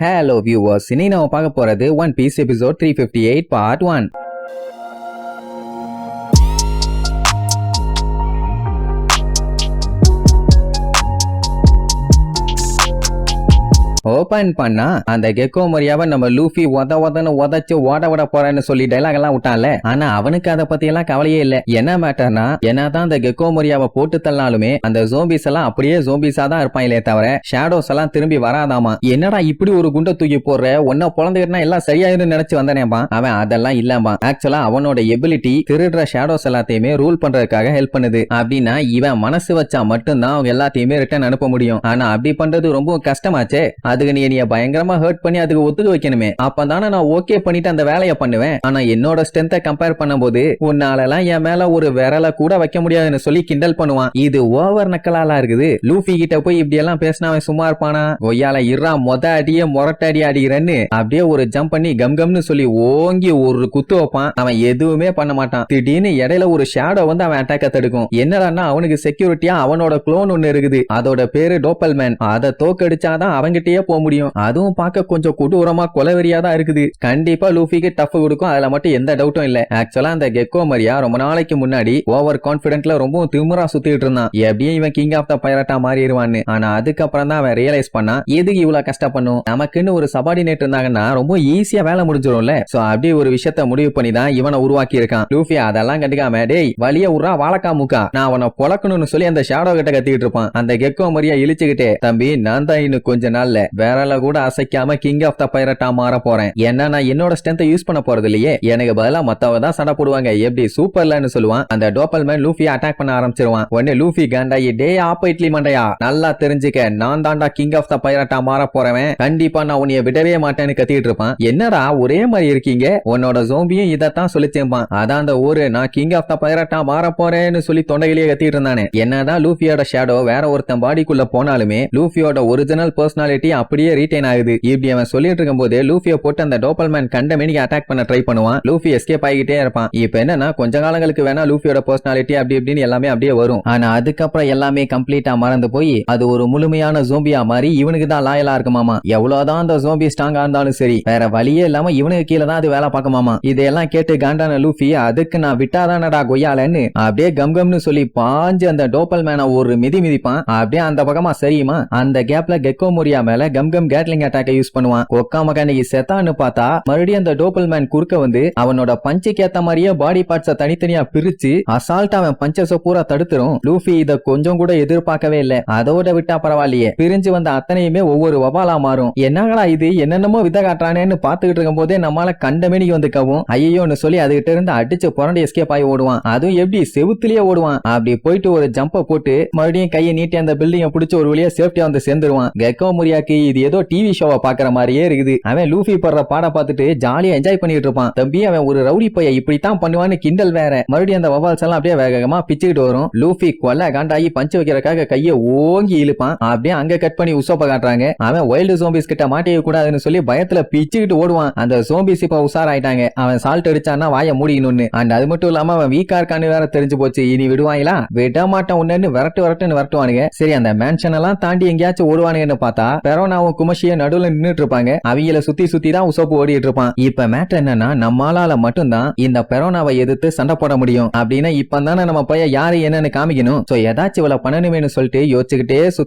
Hello viewers, இன்னைக்கு நம்ம பார்க்க போறது One Piece episode 358 part 1. Open பண்ணா அந்த கெக்கோ மரியாவை நம்ம லூஃபி உதன்னு உதச்சு ஓட போறேன்னு சொல்லி டைலாக் எல்லாம் விட்டான்ல. ஆனா அவனுக்கு அதை பத்தி எல்லாம் கவலையே இல்ல. என்ன மேட்டர்னா என்னதான் அந்த கெக்கோ மரியாவை போட்டு தள்ளாலுமே அந்த ஜோம்பிஸ் எல்லாம் அப்படியே ஜோம்பிஸா தான் இருப்பாங்களே தவிர ஷேடோஸ் எல்லாம் திரும்பி வராதாமா. என்னடா இப்படி ஒரு குண்டை தூக்கி போடுற, ஒன்ன பொழந்துக்கிட்டா எல்லாம் சரியாயிரும் நினைச்சு வந்தானேப்பா. அவன் அதெல்லாம் இல்லப்பா. ஆக்சுவலா அவனோட எபிலிட்டி திருடுற ஷேடோஸ் எல்லாத்தையுமே ரூல் பண்றதுக்காக ஹெல்ப் பண்ணுது. அப்படின்னா இவன் மனசு வச்சா மட்டும்தான் அவங்க எல்லாத்தையுமே ரிட்டர்ன் அனுப்ப முடியும். ஆனா அப்படி பண்றது ரொம்ப கஷ்டமாச்சே. அதுக்கு நீ பயங்கரமா ஹர்ட் பண்ணி அதுக்கு ஒத்துக்க வைக்கணுமே. அப்பதானே நான் ஓகே பண்ணிட்டு அந்த வேலையை பண்ணுவேன். ஆனா என்னோட ஸ்ட்ரென்த்தை கம்பேர் பண்ணும்போது உன்னாலலாம் என் மேல ஒரு விரல கூட வைக்க முடியாதுன்னு சொல்லி கிண்டல் பண்ணுவான். இது ஓவர் நக்கலாலா இருக்குது. லூஃபி கிட்ட போய் இப்படி எல்லாம் பேசினா அவன் சும்மா இருப்பானா? கொய்யால இறா மொத அடியே மொரட்டடி அடிக்கிறேன்னு அப்படியே ஒரு ஜம்ப் பண்ணி கம்னு சொல்லி ஓங்கி ஒரு குத்து வைப்பான். அவன் எதுவுமே பண்ண மாட்டான். திடீர்னு இடையில ஒரு ஷேடோ வந்து அவன் அட்டாக்க தடுக்கும். என்னடான்னா அவனுக்கு செக்யூரிட்டியா அவனோட க்ளோன் ஒன்னு இருக்குது. அதோட பேரு டோப்பல்மேன். அதை தோக்கடிச்சாதான் அவங்கிட்டயே போக முடியும். அதுவும் பார்க்க கொஞ்சம் கொடூரமா கொலவெறியா தான் இருக்குது. கண்டிப்பா லூஃபிக்கு டஃப் கொடுக்கும். அதுல மட்டும் எந்த டவுட்டும் இல்ல. ஆக்சுவலா அந்த கெக்கோ மரியா ரொம்ப நாளைக்கு முன்னாடி ஓவர் கான்பிடென்ட்ல ரொம்ப திமிரா சுத்திட்டு இருந்தான். எப்படியும் இவன் கிங் ஆஃப் த பைரட்டா மாறிடுவான்னு. ஆனா அதுக்கப்புறம் தான் அவன் ரியலைஸ் பண்ணா எதுக்கு இவ்வளவு கஷ்டப்படணும், நமக்குன்னு ஒரு சபார்டினேட் இருந்தாங்கன்னா ரொம்ப ஈஸியா வேலை முடிஞ்சிடும்ல. சோ அப்படி ஒரு விஷயத்த முடிவு பண்ணி தான் இவனை உருவாக்கி இருக்கான். லூஃபி அதெல்லாம் கண்டுக்காம டேய் வலிய உர்றா வாழக்கா முக்கா, நான் அவனை பொழக்கணும்னு சொல்லி அந்த ஷேடோ கிட்ட கத்திட்டு இருப்பான். அந்த கெக்கோ மரியா இழிச்சுக்கிட்டே தம்பி நான் தான் இன்னும் கொஞ்ச நாள்ல வேறல கூட அசைக்காம கிங் ஆஃப் த பைரட்டா மாற போறேன். ஏன்னா நான் என்னோட ஸ்ட்ரென்த்தை யூஸ் பண்ண போறது இல்லையே. எனக்கு பதிலா மத்தவங்க தான் சண்டை போடுவாங்க. எப்படி சூப்பர்லன்னு சொல்லுவான். அந்த டோப்பல்மேன் லூஃபியை அட்டாக் பண்ண ஆரம்பிச்சிருவான். உடனே லூஃபி காண்டாயி டே ஆப்ப இட்லி மண்டையா, நல்லா தெரிஞ்சுக்க நான் தாண்டா கிங் ஆஃப் த பைரட்டா மாற போறவன். கண்டிப்பா நான் உன்னைய விடவே மாட்டேன்னு கத்திட்டு இருப்பான். என்னடா ஒரே மாதிரி இருக்கீங்க, உன்னோட ஜோம்பியும் இதத்தான் சொல்லிச்சேப்பான். அதான் அந்த ஊரு நான் கிங் ஆஃப் த பைரட்டா மாற போறேன்னு சொல்லி தொண்டையிலேயே கத்திட்டு இருந்தானே. என்னதான் லூஃபியோட ஷேடோ வேற ஒருத்தன் பாடிக்குள்ள போனாலுமே லூஃபியோட ஒரிஜினல் பர்சனாலிட்டி அப்படியே ரீட்டைன் ஆகுது. இப்படி அவன் சொல்லிட்டு இருக்கும் போதே லூஃபியை போட்டு அந்த டோப்பல்மேன் கண்டமேனிக்கு அட்டாக் பண்ண ட்ரை பண்ணுவான். லூஃபி எஸ்கேப் ஆகிட்டே இருப்பான். இப்ப என்னன்னா கொஞ்ச காலங்களுக்கு வேணா லூஃபியோட பர்சனாலிட்டி அப்படி இப்படின்னு எல்லாமே அப்படியே வரும். ஆனா அதுக்கப்புறம் எல்லாமே கம்ப்ளீட்டா மறந்து போய் அது ஒரு முழுமையான ஜோம்பியா மாறி இவனுக்கு தான் லாயலா இருக்குமாமா. எவ்வளவுதான் அந்த ஜோம்பி ஸ்ட்ராங்கா இருந்தாலும் சரி வேற வழியே இல்லாம இவனுக்கு கீழே தான் அது வேலை பார்க்குமாமா. இதெல்லாம் கேட்டு காண்டான லூஃபி அதுக்கு நான் விட்டாதானடா கொய்யாலன்னு அப்படியே கம்னு சொல்லி பாஞ்சு அந்த டோப்பல்மேனை ஒரு மிதிப்பான். அப்படியே அந்த பக்கமா சரியுமா அந்த கேப்ல கெக்கோ மோரியா மேல கம் கேட்லிங் அட்டாக் யூஸ் பண்ணுவான். கொக்கா மகானிக்கு செத்தான்னு பார்த்தா மறுபடியும் அந்த டோப்பல்மேன் குறுக்க வந்து அவனோட பஞ்சுக்கு ஏத்த மாதிரியே பாடி பார்ட்ஸ தனித்தனியா பிரிச்சு அசால்ட் அவன் பஞ்சஸ பூரா தடுத்துரும். லூஃபி இத கொஞ்சம் கூட எதிர்பார்க்கவே இல்ல. அதோட விட்டா பரவாயில்லையே, பிரிஞ்சு வந்த அத்தனையுமே ஒவ்வொரு வவாலா மாறும். என்னங்களா இது என்னென்னமோ வித காட்டுறானேன்னு பாத்துக்கிட்டு இருக்கும் போதே நம்மளால கண்டமேனிக்கு வந்து கவும் ஐயோன்னு சொல்லி அதுகிட்ட இருந்து அடிச்சு புரண்டி எஸ்கேப் ஆகி ஓடுவான். அதுவும் எப்படி செவுத்திலேயே ஓடுவான். அப்படி போயிட்டு ஒரு ஜம்ப போட்டு மறுபடியும் கையை நீட்டி அந்த பில்டிங்க பிடிச்சு ஒரு வழியா சேஃப்டியா வந்து சேர்ந்துருவான். கெக்கோ மோரியாக்கு இது ஏதோ டிவி ஷோவை பாக்குற மாதிரியே இருக்குது. அவன் லூஃபி படுற பாட பார்த்துட்டு ஜாலியா என்ஜாய் பண்ணிட்டு இருப்பான். தம்பி அவன் ஒரு ரவுடி பைய இப்படித்தான் பண்ணுவான்னு கிண்டல் வேற. மறுபடியும் அந்த வவால்ஸ் எல்லாம் அப்படியே வேகமா பிச்சுக்கிட்டு வரும். லூஃபி கொல்ல காண்டாயி பஞ்சு வைக்கிறக்காக கையை ஓங்கி இழுப்பான். அப்படியே அங்க கட் பண்ணி உசோப்ப காட்டுறாங்க. அவன் வைல்டு ஜோம்பிஸ் கிட்ட மாட்டிக்க கூடாதுன்னு சொல்லி பயத்துல பிச்சுக்கிட்டு ஓடுவான். அந்த ஜோம்பிஸ் இப்ப உசாராயிட்டாங்க. அவன் சால்ட் அடிச்சான்னா வாய மூடிக்கணும்னு. அண்ட் அது மட்டும் இல்லாம அவன் வீக்கா இருக்கான்னு வேற தெரிஞ்சு போச்சு. இனி விடுவாங்களா? விட மாட்டான் உன்னு விரட்டுன்னு விரட்டுவானுங்க. சரி அந்த மேன்ஷன் எல்லாம் தாண்டி எங்கேயாச்சும் ஓடுவானுங்கன்னு பார்த்தா பெரோனாவும் குமஷிய நடுவுல நின்னுட்டு இருப்பாங்க. அவங்கள சுத்தி தான் உசோப்பு ஓடிட்டு இருப்பான். இப்ப மேட்டர் என்னன்னா நம்மளால மட்டும்தான் இந்த பெரோனாவை எதிர்த்து சண்டை போட முடியும். அப்படின்னா இப்ப தானே நம்ம பைய யாரு என்னன்னு காமிக்கணும். சோ ஏதாச்சும் இவளை பண்ணணுமேனு சொல்லிட்டு யோசிச்சுக்கிட்டே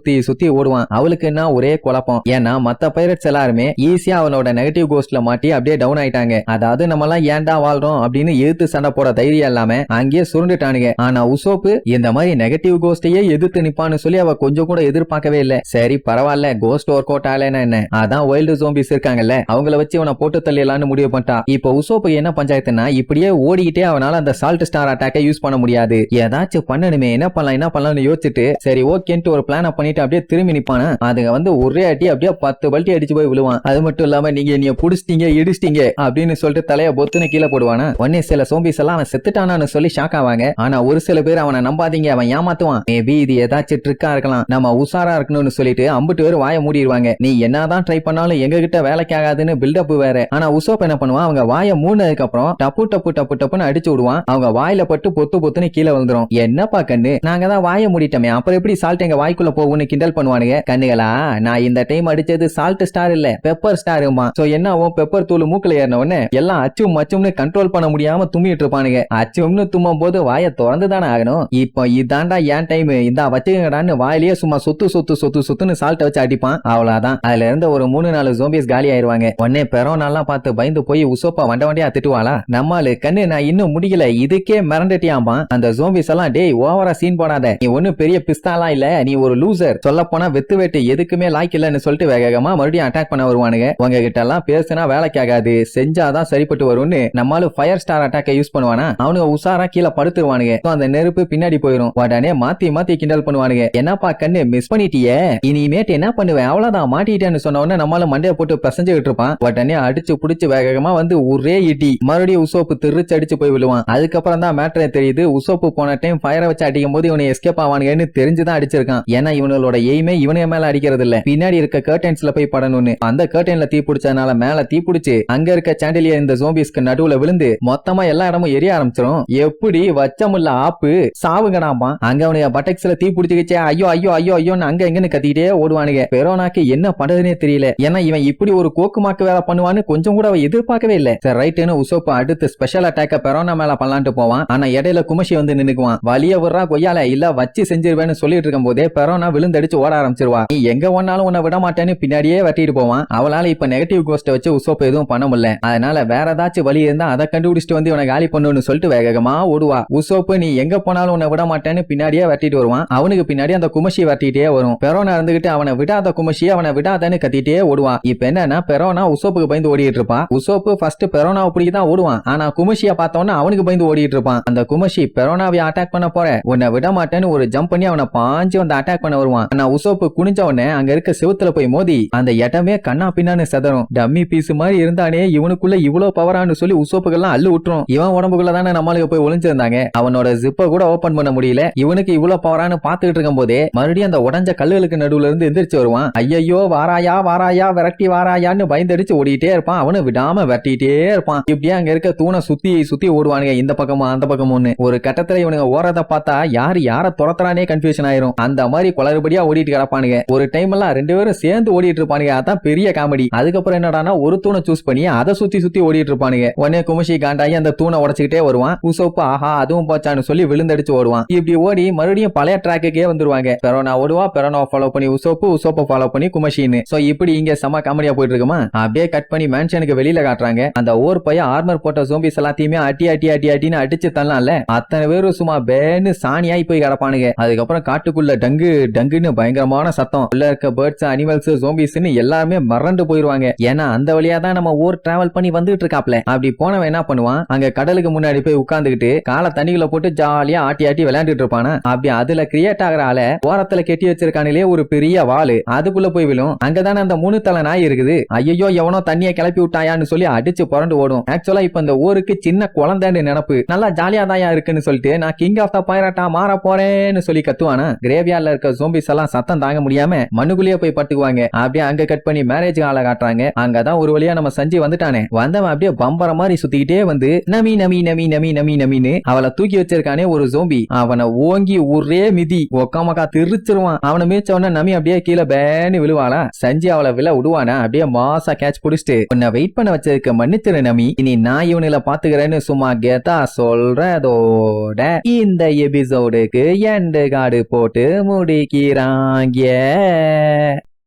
சுத்தி ஓடுவான். அவளுக்கு என்ன ஒரே குழப்பம். ஏன்னா மத்த பைரட்ஸ் எல்லாருமே ஈஸியா அவனோட நெகட்டிவ் கோஸ்ட்ல மாட்டி அப்படியே டவுன் ஆயிட்டாங்க. அதாவது நம்ம எல்லாம் ஏன்டா வாழ்றோம் அப்படின்னு எதிர்த்து சண்டை போட தைரியம் இல்லாம அங்கேயே சுருண்டுட்டானுங்க. ஆனா உசோப்பு இந்த மாதிரி நெகட்டிவ் கோஸ்டையே எதிர்த்து நிப்பான்னு சொல்லி அவ கொஞ்சம் கூட எதிர்பார்க்கவே இல்ல. சரி பரவாயில்ல கோஸ்ட் ஒர்க் அவுட் ஆகலன்னா என்ன, அதான் வைல்டு ஜோம்பிஸ் இருக்காங்கல்ல அவங்கள வச்சு அவனை போட்டு தள்ளிடலாம்னு முடிவு பண்ணிட்டா. இப்போ உசோப்பு என்ன பஞ்சாயத்துனா இப்படியே ஓடிக்கிட்டே அவனால அந்த சால்ட் ஸ்டார் அட்டாக்கை யூஸ் பண்ண முடியாது. ஏதாச்சும் பண்ணணுமே, என்ன பண்ணலாம்னு யோசிச்சுட்டு சரி ஓகேன்ட்டு ஒரு பிளான பண்ணிட்டு அப்படியே திரும்பி நிப்பானா. அதுங்க வந்து ஒரே அடி அப்படியே 10 பல்ட்டி அடிச்சு போய் விழுவான். அது மட்டும் இல்லாம நீங்க புடிச்சிட்டீங்க இடிச்சிட்டீங்க அப்படின்னு சொல்லிட்டு தலைய பொத்துன்னு கீழே போடுவானா. உடனே சில சோம்பிஸ் எல்லாம் அவன் செத்துட்டானான்னு சொல்லி ஷாக் ஆவாங்க. ஆனா ஒரு சில பேர் அவனை நம்பாதீங்க அவன் ஏமாத்துவான், மேபி இது ஏதாச்சும் ட்ரிக்கா இருக்கலாம், நம்ம உசாரா இருக்கணும்னு சொல்லிட்டு அம்புட்டு பேர் வாய மூடிடுவாங்க. விட்டுருவாங்க. நீ என்னதான் ட்ரை பண்ணாலும் எங்க கிட்ட வேலைக்கு ஆகாதுன்னு பில்டப் வேற. ஆனா உசோப் என்ன பண்ணுவான், அவங்க வாயை மூடினதுக்கு அப்புறம் டப்பு டப்பு டப்பு டப்புன்னு அடிச்சு விடுவான். அவங்க வாயில பட்டு பொத்து பொத்துன்னு கீழே வந்துரும். என்னப்பா கண்ணு, நாங்க தான் வாயை மூடிட்டோமே, அப்புறம் எப்படி சால்ட் எங்க வாய்க்குள்ள போகும்னு கிண்டல் பண்ணுவானுங்க. கண்ணுகளா, நான் இந்த டைம் அடிச்சது சால்ட் ஸ்டார் இல்ல, பெப்பர் ஸ்டாருமா. சோ என்னவோ பெப்பர் தூள் மூக்குல ஏறின உடனே எல்லாம் அச்சும் மச்சும்னு கண்ட்ரோல் பண்ண முடியாம தும்மிட்டு இருப்பானுங்க. அச்சும்னு தும்மும் போது வாயை திறந்து தானே ஆகணும். இப்போ இதாண்டா ஏன் டைம், இந்த வச்சுக்கடான்னு வாயிலேயே சும்மா சொத்து சொத்து சொத்து சொத்துன்னு சால்ட் வச்சு அடிப்பான். அவ்வளவுதான். அதுல இருந்து ஒரு 3-4 ஜோம்பிஸ் காலி ஆயிருவாங்க. உடனே பெரோனாலாம் பார்த்து பயந்து போய் உசோப்பா வண்ட வண்டியா திட்டுவாளா. நம்மாலு கண்ணு நான் இன்னும் முடியல, இதுக்கே மிரண்டுட்டியாம்பா. அந்த ஜோம்பிஸ் எல்லாம் டேய் ஓவரா சீன் போடாத, நீ ஒண்ணு பெரிய பிஸ்தாலாம் இல்ல, நீ ஒரு லூசர், சொல்ல போனா வெத்து வெட்டு எதுக்குமே லாய்க்கு இல்லன்னு சொல்லிட்டு வேகமா மறுபடியும் அட்டாக் பண்ண வருவானுங்க. உங்ககிட்ட எல்லாம் பேசினா வேலைக்கு ஆகாது, செஞ்சாதான் சரிப்பட்டு வரும்னு நம்மால ஃபயர் ஸ்டார் அட்டாக்கை யூஸ் பண்ணுவானா. அவனுங்க உசாரா கீழே படுத்துருவானுங்க. அந்த நெருப்பு பின்னாடி போயிரும். உடனே மாத்தி மாத்தி கிண்டல் பண்ணுவானுங்க. என்னப்பா கண்ணு மிஸ் பண்ணிட்டியே, இனிமேட்டு என்ன பண்ணுவேன், அவ்வளவுதான் மாட்டிட்டேன்னு சொன்ன உடனே நம்மால மண்டைய போட்டு பசஞ்சுகிட்டு இருப்பான். உடனே அடிச்சு புடிச்சு வேகமா வந்து ஒரே இடி, மறுபடியும் உசோப்பு திருச்சு அடிச்சு போய் விழுவான். அதுக்கப்புறம் தான் மேட்டரே தெரியுது, உசோப்பு போன டைம் ஃபயரை வச்சு அடிக்கும் போது இவனை எஸ்கேப் ஆவானுங்கன்னு தெரிஞ்சுதான் அடிச்சிருக்கான். ஏன்னா இவனோட எய்மே இவனே மேல அடிக்கிறது இல்ல, பின்னாடி இருக்க கர்டன்ஸ்ல போய் படணும்னு. அந்த கர்டன்ல தீ பிடிச்சதுனால மேல தீ பிடிச்சு அங்க இருக்க சாண்டிலியர் இந்த ஜோம்பிஸ்க்கு நடுவுல விழுந்து மொத்தமா எல்லா இடமும் எரிய ஆரம்பிச்சிடும். எப்படி வச்சமுல்ல ஆப்பு சாவுங்கடாமா. அங்க அவனுக்கு பட்டெக்ஸ்ல தீ பிடிச்சிக்கிச்சே, ஐயோ ஐயோ ஐயோ ஐயோன்னு அங்க எங்கன்னு கத்திக்கிட்டே ஓடுவானுங்க. பெரோனாக்கு என்ன பண்றதுனே தெரியல. ஏன்னா இவன் இப்படி ஒரு கோக்குமாக்கு வேலை பண்ணுவான்னு கொஞ்சம் கூட எதிர்பார்க்கவே இல்ல. சரி ரைட்னு உசோப்பு அடுத்து ஸ்பெஷல் அட்டாக்க பெரோனா மேல பண்ணலான்ட்டு போவான். ஆனா இடையில குமஷி வந்து நின்னுக்குவான். வலிய விடுறா கொய்யால, இல்ல வச்சு செஞ்சிருவேன்னு சொல்லிட்டு இருக்கும் போதே பெரோனா விழுந்தடிச்சு ஓட ஆரம்பிச்சிருவா. நீ எங்க ஒன்னாலும் உன்னை விட மாட்டேன்னு பின்னாடியே வெட்டிட்டு போவான். அவளால இப்ப நெகட்டிவ் கோஸ்ட வச்சு உசோப்பு எதுவும் பண்ண முடியல. அதனால வேற ஏதாச்சும் வழி இருந்தா அதை கண்டுபிடிச்சிட்டு வந்து இவனை காலி பண்ணுன்னு சொல்லிட்டு வேகமா ஓடுவா. உசோப்பு நீ எங்க போனாலும் உன்னை விட மாட்டேன்னு பின்னாடியே வெட்டிட்டு வருவான். அவனுக்கு பின்னாடி அந்த குமஷி வெட்டிட்டே வரும். பெரோனா இருந்துகிட்டு அவனை விடாத குமஷி, அவனை விடாதன்னு கத்திட்டே ஓடுவான். இப்ப என்னன்னா பெரோனா உசோப்புக்கு பயந்து ஓடிட்டு இருப்பான். உசோப்பு ஃபர்ஸ்ட் பெரோனாவை பிடிக்கதான் ஓடுவான். ஆனா குமஷியை பார்த்தோன்னா அவனுக்கு பயந்து ஓடிட்டு இருப்பான். அந்த குமஷி பெரோனாவை அட்டாக் பண்ண போற, உன்னை விட மாட்டேன்னு ஒரு ஜம்ப் பண்ணி அவனை பாஞ்சு வந்து அட்டாக் பண்ண வருவான். ஆனா உசோப்பு குனிஞ்ச உடனே அங்க இருக்க செவுத்துல போய் மோதி அந்த இடமே கண்ணா பின்னான்னு செதறும். டம்மி பீஸ் மாதிரி இருந்தானே இவனுக்குள்ள இவ்வளவு பவரான்னு சொல்லி உசோப்புகள்லாம் அள்ளு விட்டுரும். இவன் உடம்புக்குள்ள தானே நம்மளுக்கு போய் ஒளிஞ்சிருந்தாங்க. அவனோட ஜிப்ப கூட ஓபன் பண்ண முடியல. இவனுக்கு இவ்வளவு பவரான்னு பாத்துக்கிட்டு இருக்கும் போதே மறுபடியும் அந்த உடஞ்ச கல்லுகளுக்கு நடுவுல இருந்து எந்திரிச்சு வருவான். ஐயோ வாராயா வாராயா விரட்டி வாராயான்னு பயந்தடிச்சு ஓடிட்டே இருப்பான். அவனு விடாம வெட்டிட்டே இருப்பான். இப்படியே அங்க இருக்க தூணை சுத்தி சுத்தி ஓடுவானுங்க, இந்த பக்கமும் அந்த பக்கமும்னு. ஒரு கட்டத்துல இவனுங்க ஓரத பார்த்தா யார துரத்துறானே கன்ஃபியூஷன் ஆயிரும். அந்த மாதிரி குளறுபடியா ஓடிட்டு கிடப்பானுங்க. ஒரு டைம் எல்லாம் 2 பேரும் சேர்ந்து ஓடிட்டு இருப்பானுங்க. அதான் பெரிய காமெடி. அதுக்கப்புறம் என்னடானா ஒரு தூணை சூஸ் பண்ணி அதை சுத்தி சுத்தி ஓடிட்டு இருப்பானுங்க. உடனே குமஷி காண்டாயி அந்த தூணை உடைச்சுக்கிட்டே வருவான். உசோப்பு ஆஹா அதுவும் போச்சான்னு சொல்லி விழுந்தடிச்சு ஓடுவான். இப்படி ஓடி மறுபடியும் பழைய ட்ராக்குக்கே வந்துருவாங்க. பெரோனா ஓடுவா, பெரோனா ஃபாலோ பண்ணி உசோப்பு ஃபாலோ பண்ணி குமஷின்னு. சோ இப்படி இங்க செம காமெடியா போயிட்டு இருக்குமா. அப்படியே கட் பண்ணி மேன்ஷனுக்கு வெளியில காட்டுறாங்க. அந்த ஓர் பைய ஆர்மர் போட்ட ஜோம்பிஸ் எல்லாத்தையுமே அட்டி அட்டி அட்டி அட்டின்னு அடிச்சு தள்ளலாம்ல, அத்தனை பேரும் சும்மா பேன்னு சாணியாய் போய் கிடப்பானுங்க. அதுக்கப்புறம் காட்டுக்குள்ள டங்கு டங்குன்னு பயங்கரமான சத்தம். உள்ள இருக்க பேர்ட்ஸ், அனிமல்ஸ், ஜோம்பிஸ்ன்னு எல்லாருமே மறந்து போயிருவாங்க. ஏன்னா அந்த வழியா தான் நம்ம ஊர் டிராவல் பண்ணி வந்துட்டு இருக்காப்ல. அப்படி போனவன் என்ன பண்ணுவான், அங்க கடலுக்கு முன்னாடி போய் உட்கார்ந்துகிட்டு காலை தண்ணிக்குள்ள போட்டு ஜாலியா ஆட்டி ஆட்டி விளையாண்டுட்டு இருப்பானா. அப்படி அதுல கிரியேட் ஆகிற ஆள ஓரத்துல கெட்டி வச்சிருக்கானிலே ஒரு பெரிய வாளு, அதுக்குள்ள போய் விழும். அங்கதானே அந்த 3 தலை நாய் இருக்குது. ஐயோ எவனோ தண்ணியை கிளப்பி விட்டாயான்னு சொல்லி அடிச்சு புரண்டு ஓடும். ஆக்சுவலா இப்ப இந்த ஊருக்கு சின்ன குழந்தைன்னு நினைப்பு, நல்லா ஜாலியா தாயா இருக்குன்னு சொல்லிட்டு நான் கிங் ஆஃப் த பைரட்டா மாற போறேன்னு சொல்லி கத்துவானா. கிரேவியார்ல இருக்க ஜோம்பிஸ் எல்லாம் சத்தம் தாங்க முடியாம மண்ணுக்குள்ளேயே போய் பட்டுக்குவாங்க. அப்படியே அங்க கட் பண்ணி மேரேஜ் ஆள காட்டுறாங்க. அங்கதான் ஒரு வழியா நம்ம சஞ்சி வந்துட்டானே. வந்தவன் அப்படியே பம்பர மாதிரி சுத்திக்கிட்டே வந்து நமி நமி நமி நமி நமி நமின்னு அவளை தூக்கி வச்சிருக்கானே ஒரு ஜோம்பி. அவனை ஓங்கி ஒரே மிதி ஒக்காமக்கா திருச்சிருவான். அவனை மீச்ச உடனே நமி அப்படியே கீழே பேன்னு விழுவாளா. சஞ்சி அவளை விழ விடுவானா. அப்படியே மாசா கேட்ச் புடிச்சிட்டு உன்னை வெயிட் பண்ண வச்சதுக்கு மன்னிச்சிரு நமி, இனி நான் இவனில பாத்துக்கிறேன்னு சும்மா கேத்தா சொல்றதோட இந்த எபிசோடுக்கு எண்டு கார்டு போட்டு முடிக்கிறாங்க.